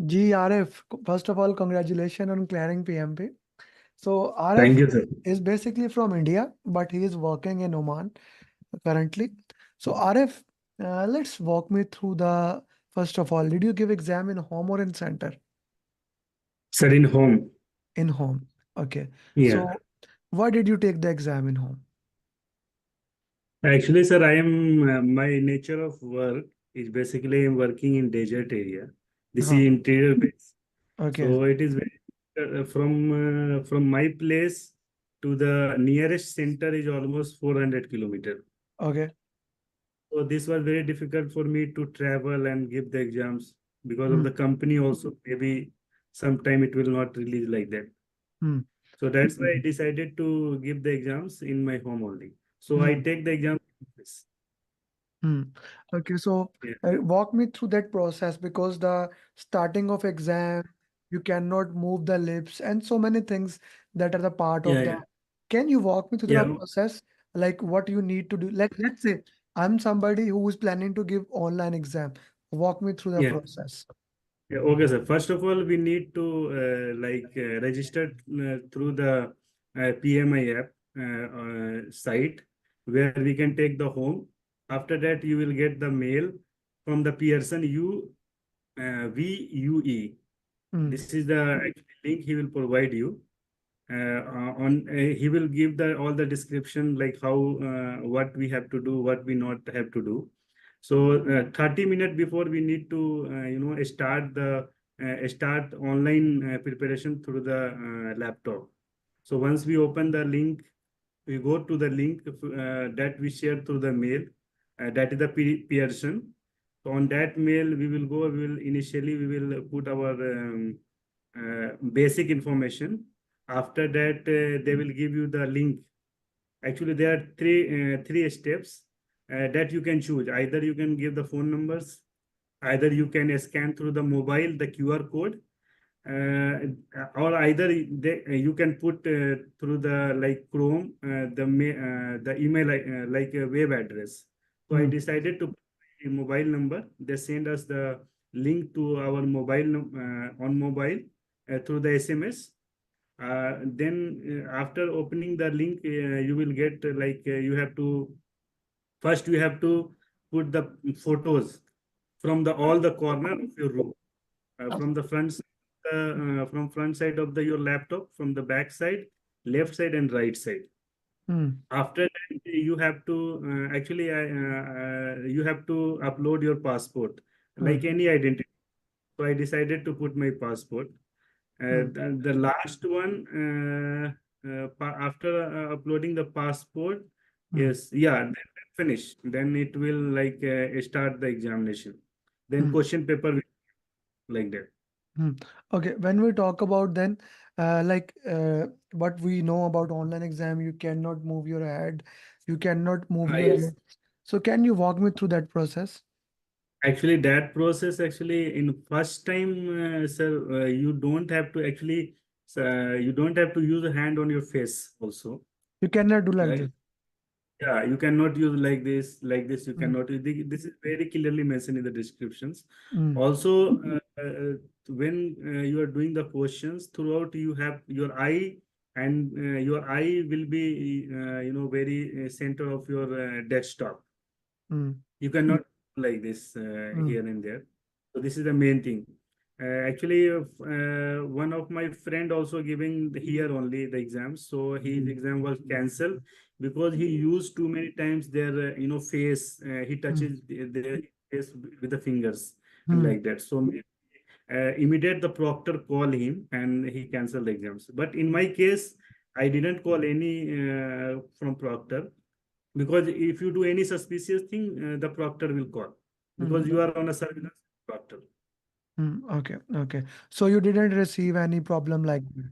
Gee, Arif, first of all, congratulations on clearing PMP. So, Thank Arif you, sir. is basically from India, but he is working in Oman currently. So, Arif, let's walk me through the first of all, did you give exam in home or in center? Sir, in home. In home. Okay. Yeah. So, why did you take the exam in home? Actually, sir, I am my nature of work is basically I'm working in desert area. This is Huh. interior base. Okay. So it is very from my place to the nearest center is almost 400 kilometers. Okay. So this was very difficult for me to travel and give the exams because of Hmm. the company also. Maybe sometime it will not release like that. Hmm. So that's why I decided to give the exams in my home only. So I Hmm. take the exam. Hmm. Okay, so Yeah, walk me through that process because the starting of exam, you cannot move the lips and so many things that are the part of yeah, the. yeah, Can you walk me through the yeah, process, like what you need to do? Like, let's say I'm somebody who is planning to give online exam. Walk me through the yeah. process. Yeah, okay, sir. First of all, we need to register through the PMI app site where we can take the home. After that, you will get the mail from the Pearson VUE. Hmm. This is the actually link he will provide you. On He will give the all the description like how what we have to do, what we not have to do. So 30 minutes before we need to start online preparation through the laptop. So once we open the link, we go to the link that we share through the mail. That is the Pearson. So on that mail, we will go. We will put our basic information. After that, they will give you the link. Actually, there are three steps that you can choose. Either you can give the phone numbers, either you can scan through the mobile the QR code, or either you can put through the like Chrome the email like a web address. So I Hmm. decided to put a mobile number. They send us the link to our on mobile through the SMS. Then after opening the link, you will get you have to first you have to put the photos from the all the corner of your room, from the from front side of the your laptop, from the back side, left side and right side. Hmm. After that, you have to you have to upload your passport Hmm. like any identity. So I decided to put my passport. Hmm. The last one, after uploading the passport, Hmm. yes, yeah, then finish. Then it will start the examination. Then Hmm. question paper like that. Hmm. Okay, when we talk about then, what we know about online exam, you cannot move your head, you cannot move your Yes. lips. So can you walk me through that process? Actually, that process actually in first time, sir, you don't have to actually, you don't have to use a hand on your face also, You cannot do like right? this. Yeah, you cannot use like this, like this. You Hmm. cannot use. This is very clearly mentioned in the descriptions. Hmm. Also, when you are doing the questions throughout, you have your eye, and your eye will be, very center of your desktop. Hmm. You cannot do like this Hmm. here and there. So this is the main thing. Actually, one of my friend also giving here only the exams. So his exam was cancelled because he used too many times their face. He Hmm. touches their face with the fingers and Hmm. like that. So immediate the proctor call him and he canceled the exams. But in my case, I didn't call any from proctor, because if you do any suspicious thing, the proctor will call Hmm. because you are on a surveillance proctor. Hmm. Okay. Okay. So you didn't receive any problem like that,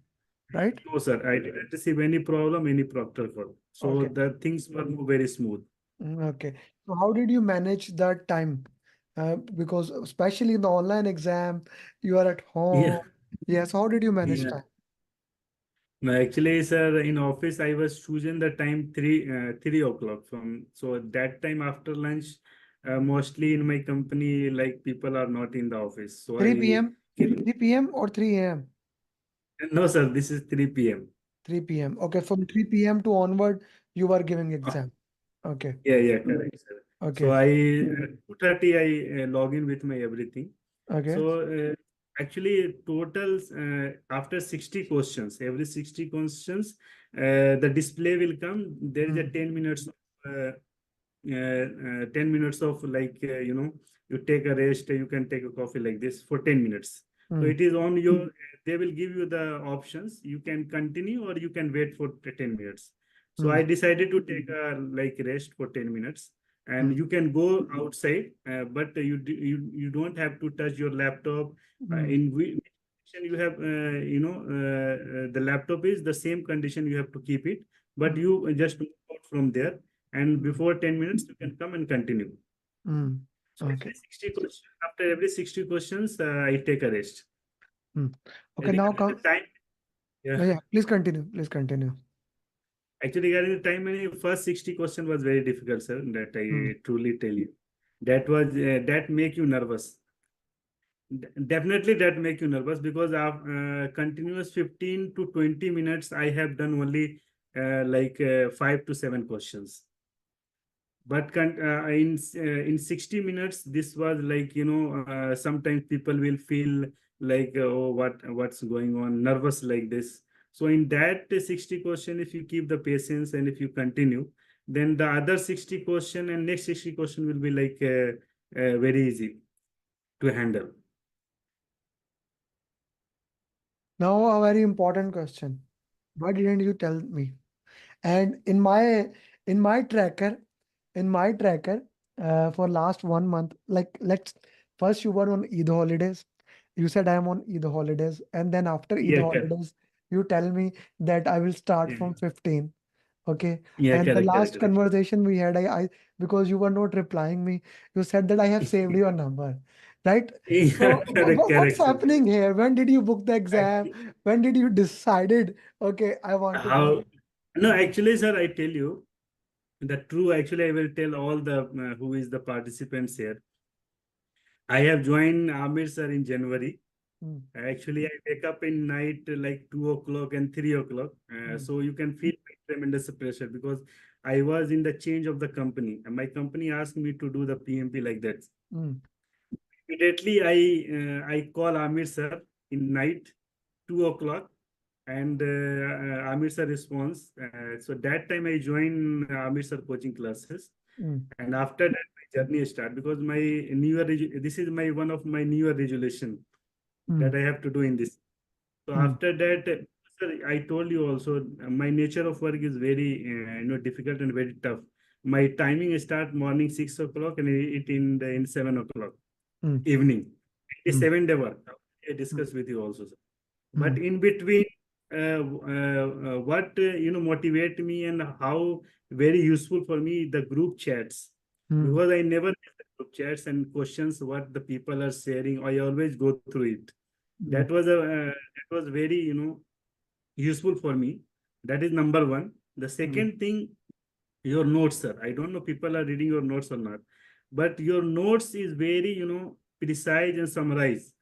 right? No, sir, I didn't receive any problem, any proctor call. So Okay. the things were very smooth. Okay. So how did you manage that time? Because especially in the online exam, you are at Yeah, home. Yes. How did you manage yeah. time? No, actually, sir, in office, I was choosing the time 3 o'clock from. So at that time after lunch, mostly in my company, like people are not in the office. So 3 p.m. kill. 3 p.m. or 3 a.m.? No, sir, this is 3 p.m. 3 p.m. Okay, from 3 p.m. to onward, you were giving exam. Okay, Yeah, correct, sir. So okay, I 2:30 I log in with my everything. okay. So actually total after 60 questions, every 60 questions, the display will come. There is a Mm, 10 minutes, 10 minutes of like you take a rest, you can take a coffee like this for 10 minutes. So mm, it is on your. They will give you the options. You can continue or you can wait for 10 minutes. So I mm, decided to take a like rest for 10 minutes, and mm, you can go outside, but you don't have to touch your laptop. mm, In which condition you have the laptop is the same condition, you have to keep it, but mm, you just move out from there, and mm, before 10 minutes you can come and continue. mm. So Okay. after every 60 questions, I take a rest. Mm. Okay, now Regarding the come. time, yeah. Yeah, please continue. Please continue. Actually, regarding the time, first 60 question was very difficult, sir. That Mm, I truly tell you. That make you nervous. Definitely that make you nervous because of continuous 15 to 20 minutes. I have done only 5 to 7 questions. But in 60 minutes, this was like sometimes people will feel like oh what's going on, nervous like this. So in that 60 question, if you keep the patience and if you continue, then the other 60 question and next 60 question will be like very easy to handle. Now, a very important question. Why didn't you tell me? And in my tracker, in my tracker, for last 1 month, like let's first you were on Eid holidays. You said I am on Eid holidays, and then after Eid Yeah, correct. holidays, you tell me that I will start Yeah, from 15. Okay. yeah, And the correct, correct, last correct. conversation we had, I because you were not replying me, you said that I have saved your number, right? Yeah, So correct, what's correct, sir. happening here? When did you book the exam? Actually, When did you decided, okay, I want to do how? No, actually, sir, I tell you the true. Actually, I will tell all the who is the participants here. I have joined Amir sir in January. it? Actually, I wake up in night like 2 o'clock and 3 o'clock. Mm, So you can feel tremendous pressure because I was in the change of the company, and my company asked me to do the PMP like that. mm, Immediately, I call Amir sir in night 2 o'clock, and Amir sir responds. So that time I join Amir sir coaching classes, mm, and after that my journey start because my this is my one of my New Year resolution that mm, I have to do in this. So mm, after that, sir, I told you also my nature of work is very difficult and very tough. My timing start morning 6 o'clock and it in 7 o'clock mm, evening. It is mm, 7 day work. I mm, discuss with you also, sir. But mm, in between, what motivate me and how very useful for me the group chats, mm, because I never miss the group chats and questions what the people are sharing. I always go through it. mm, That was very useful for me. That is number one. The mm, second thing, your notes, sir. I don't know people are reading your notes or not, but your notes is very precise and summarized.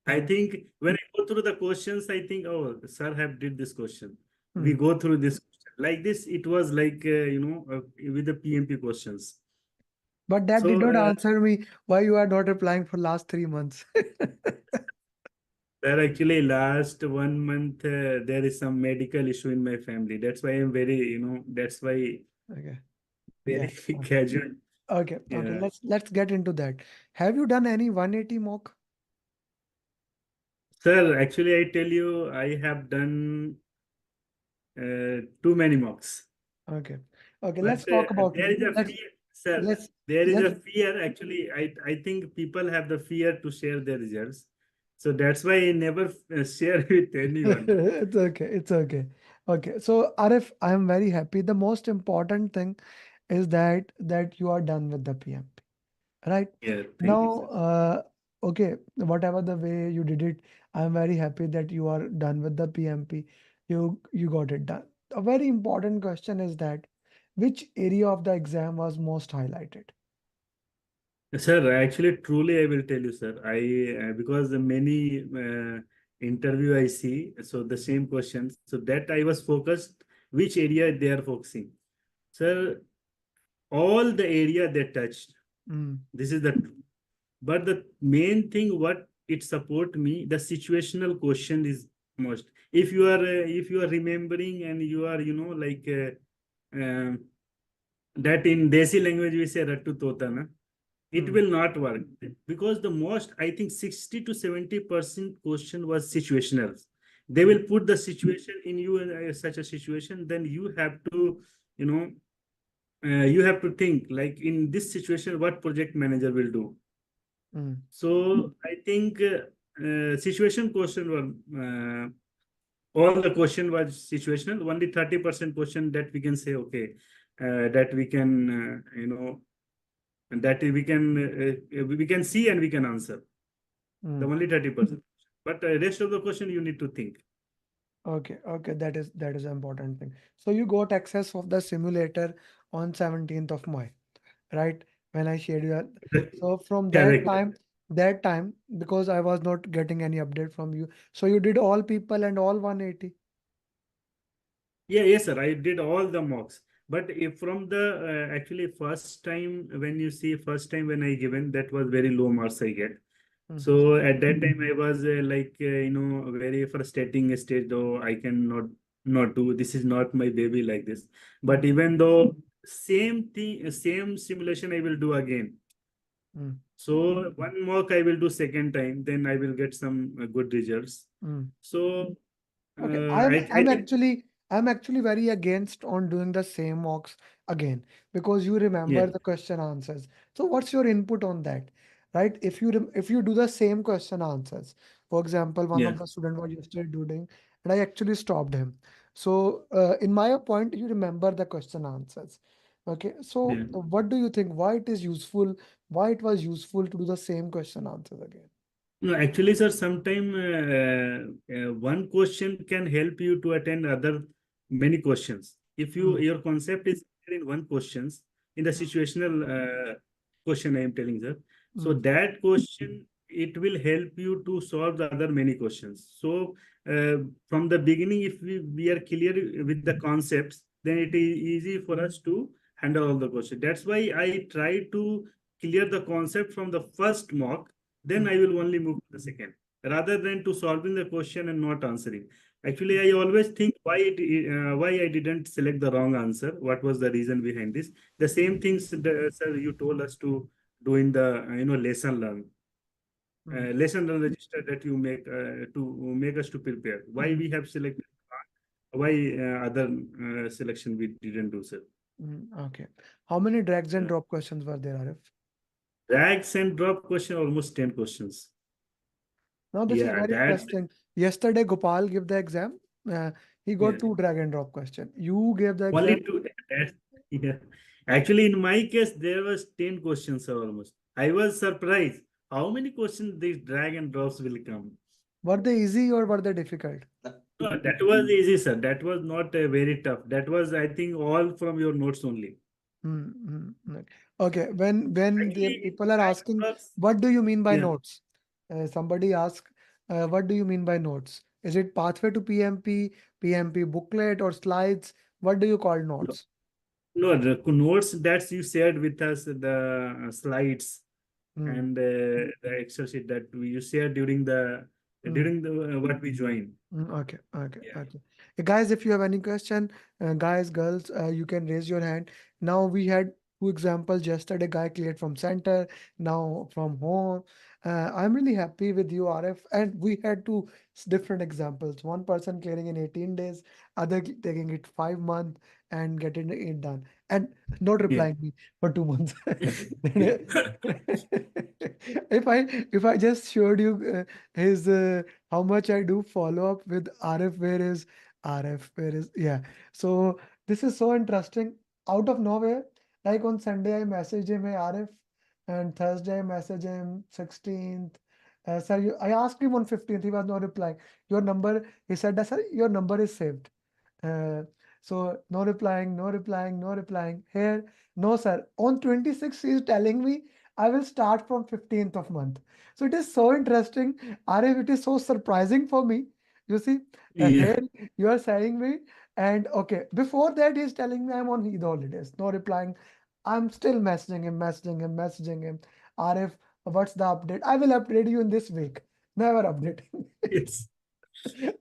I mm, think when I go through the questions, I think, oh, sir have did this question. We mm. go through this question. Like this. It was like with the PMP questions. But that did So, not answer me why you are not replying for last 3 months. there actually last 1 month there is some medical issue in my family. That's why I'm very That's why Okay. very Yeah. casual. Okay. Okay. Yeah, Let's get into that. Have you done any 180 mock? sir. Actually, I tell you, I have done too many mocks. Okay. Okay. But Let's talk about there is a let's fear, sir. let's There is let's a fear. Actually, I think people have the fear to share their results. So that's why I never share with anyone. it's okay. It's okay. Okay. So Arif, I am very happy. The most important thing is that you are done with the PMP. Right Yeah, thank you, now, sir. okay, whatever the way you did it, I'm very happy that you are done with the PMP. You got it done. A very important question is that which area of the exam was most highlighted? Sir, actually, truly, I will tell you, sir. Because the many interview I see, so the same questions. So that I was focused, which area they are focusing. Sir, all the area they touched. Mm, This is the but the main thing what it support me, the situational question is most. If you are remembering and you are, like um that in Desi language we say rattu tota na, it mm, will not work because the most I think 60 to 70% question was situational. They mm, will put the situation in you in such a situation, then you have to, you know, you have to think like in this situation what project manager will do. mm, So I think situation question were all the question was situational. Only 30% question that we can say okay, that we can that we can see and we can answer. The mm. only 30%. But rest of the question you need to think. Okay, okay, that is an important thing. So you got access of the simulator on 17th of May, right? When I shared you. So from that Correct. time, because I was not getting any update from you, so you did all people and all 180. Yeah, yes, sir. I did all the mocks. But if from the actually first time when you see first time when I given that was very low marks I get. Mm, So at that time I was very frustrating stage though I cannot not do this is not my baby like this. But mm, even though same thing same simulation I will do again. mm, So one mock I will do second time then I will get some good results. mm. So Okay, I think I'm actually very against on doing the same mocks again because you yeah, remember the question answers. So what's your input on that? Right? If you do the same question answers, for example, one yeah. of the student was yesterday doing, and I actually stopped him. So in my point, you remember the question answers. Okay, so Yeah. what do you think? Why it is useful? Why it was useful to do the same question answers again? No, actually, sir, sometime one question can help you to attend other many questions. If Mm, your concept is clear in one questions in the mm, situational question I am telling, sir. So mm, that question it will help you to solve the other many questions. So from the beginning, if we are clear with the concepts, then it is easy for us to handle all the questions. That's why I try to clear the concept from the first mock, then mm, I will only move to the second rather than to solving the question and not answering. Actually, I always think why I didn't select the wrong answer. What was the reason behind this? The same things, sir, you told us to do in the mm. lesson learn register that you make to make us to prepare. Why Mm. we have selected? Why other selection we didn't do, sir? Okay. How many drags and Yeah. drop questions were there, Arif? Drags and drop question almost 10 questions. Now this is Yeah, very that interesting. Yesterday, Gopal gave the exam. He yeah. got two drag and drop question. You gave the exam. Only two. That's, yeah. Actually, in my case, there was 10 questions almost. I was surprised how many questions these drag and drops will come. Were they easy or were they difficult? No, that was easy, sir. That was not very tough. That was, I think, all from your notes only. Right. Okay. When the Actually, people are drag and asking, drops, what do you mean by yeah. notes? Somebody ask, what do you mean by notes? Is it pathway to PMP, PMP booklet or slides? What do you call No, notes? no, the notes that you shared with us, the slides Hmm. and the Excel sheet that you shared Hmm. during the what we joined. Okay, okay, Yeah. okay. Guys, if you have any question, guys, girls, you can raise your hand. Now we had two examples. Yesterday, guy cleared from center, now from home. I'm really happy with you, Arif. And we had two different examples. One person clearing in 18 days, other taking it 5 months and getting it done, and not Yeah. replying me for 2 months. If I just showed you his how much I do follow up with Arif. Where is Arif? Where is yeah? So this is so interesting. Out of nowhere, like on Sunday, I messaged him, "Hey Arif," and Thursday I messaged him 16th. Sir, I asked him on 15th. He was not replying. Your number, he said, that, sir, your number is saved. Uh, so no replying, no replying, no replying. Here, no sir. On 26th, he is telling me, I will start from 15th of month. So it is so interesting. Arif, it is so surprising for me. You see, Yeah. here you are saying me, and okay, before that he's telling me I'm on Eid holidays, no replying. I'm still messaging him. Arif, what's the update? I will update you in this week. Never updating. Yes.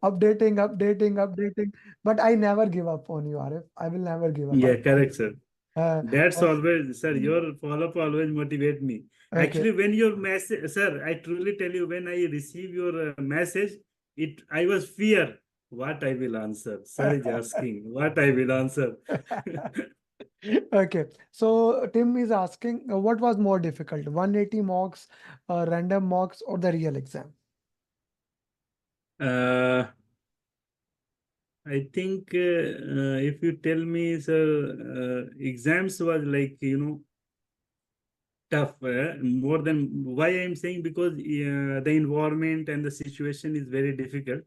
Updating. But I never give up on you, Arif. I will never give up. I Yeah, promise. correct, sir. Uh, That's uh, always, sir, your follow-up always motivate me. okay. Actually, when your message, sir, I truly tell you, when I receive your message, I was fear what I will answer. Sir is asking what I will answer. Okay. So Tim is asking, what was more difficult, 180 mocks, random mocks, or the real exam? uh, I think if you tell me, sir, exams was like, tough, more than why I am saying, because the environment and the situation is very difficult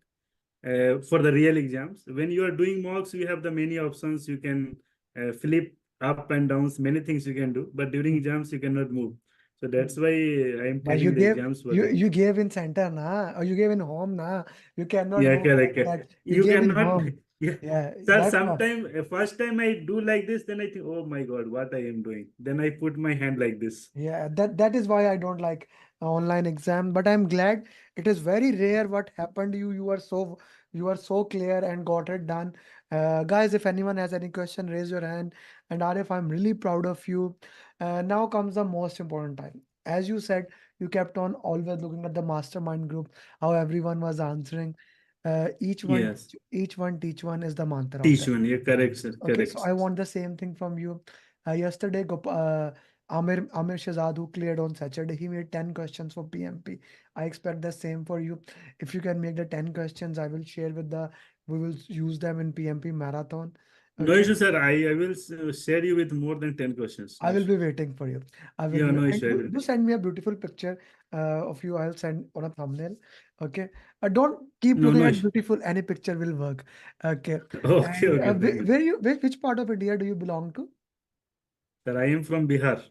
for the real exams. When you are doing mocks, you have the many options. You can flip up and downs, many things you can do. But during Mm. exams, you cannot move. So Mm. that's why I am But you telling the gave exams were you like, you gave in center na, or you gave in home na. You cannot yeah, move correct. like that. You You gave in cannot, home. yeah. Yeah, Sir, that's why. sometime first time I do like this, then I think, oh my God, what I am doing. Then I put my hand like this. Yeah, that is why I don't like online exam. But I'm glad it is very rare what happened to you. You are so clear and got it done. Guys, if anyone has any question, raise your hand. And Arif, I'm really proud of you. Now comes the most important time. As you said, you kept on always looking at the mastermind group, how everyone was answering. Each one, Yes. each one, teach one is the mantra of Teach that. one. Yeah, correct, sir. Okay, so Correct. I want the same thing from you. Yesterday, Amir Shahzad, who cleared on Saturday, he made 10 questions for PMP. I expect the same for you. If you can make the 10 questions, I will share we will use them in PMP marathon. No Okay. issue, sir. I will share you with more than 10 questions. I No will issue. be waiting for you. I will Yeah, be, no and issue. I do, will. do send me a beautiful picture of you. I'll send on a thumbnail. Okay. Don't keep No, looking no at issue. beautiful. Any picture will work. Okay. Okay, And okay, fine. which part of India do you belong to? Sir, I am from Bihar.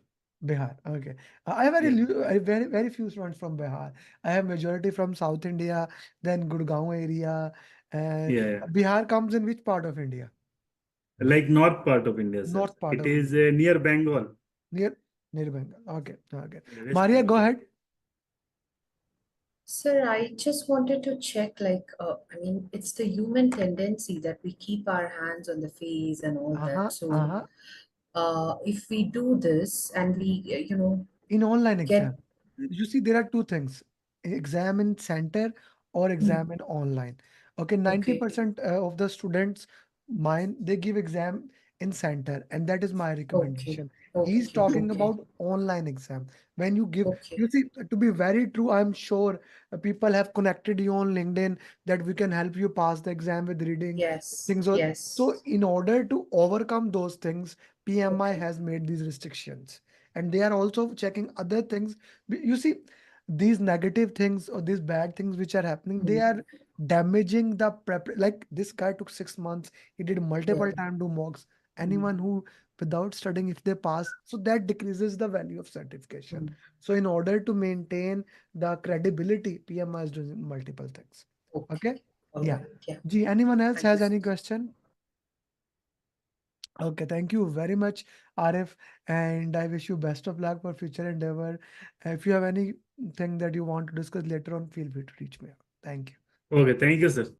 Bihar. Okay. I have Yeah, very few students from Bihar. I have majority from South India, then Gurgaon area. And yeah, yeah. Bihar comes in which part of India? Like north part of India, sir. North part It of is India. near Bengal. Near near Bengal. Okay. Okay. Yeah, West Maria, go Bengal. ahead. Sir, I just wanted to check, I mean, it's the human tendency that we keep our hands on the face and all that. Uh-huh. So, Uh-huh. if we do this and we, In online get, exam, you see there are two things: exam in center or Hmm, exam in online. Okay, okay, 90% of the students mine they give exam in center, and that is my okay, recommendation. He's okay, talking okay, about online exam. When you give, okay, you see, to be very true, I'm sure people have connected you on LinkedIn that we can help you pass the exam with reading yes, things. So yes, in order to overcome those things, PMI okay, has made these restrictions, and they are also checking other things. You see, these negative things or these bad things which are happening, they Hmm, are damaging the prep. Like this guy took 6 months, he did yeah, multiple time do mocks. Hmm, Anyone who without studying, if they pass, so that decreases the value of certification. hmm, So in order to maintain the credibility, PMI is doing multiple things. okay, Okay. all Yeah. right, yeah, Gee, anyone else thank you, has sir. any question? Okay, thank you very much, Arif, and I wish you best of luck for future endeavor. If you have anything that you want to discuss later on, feel free to reach me out. Thank you. Okay, thank you, sir.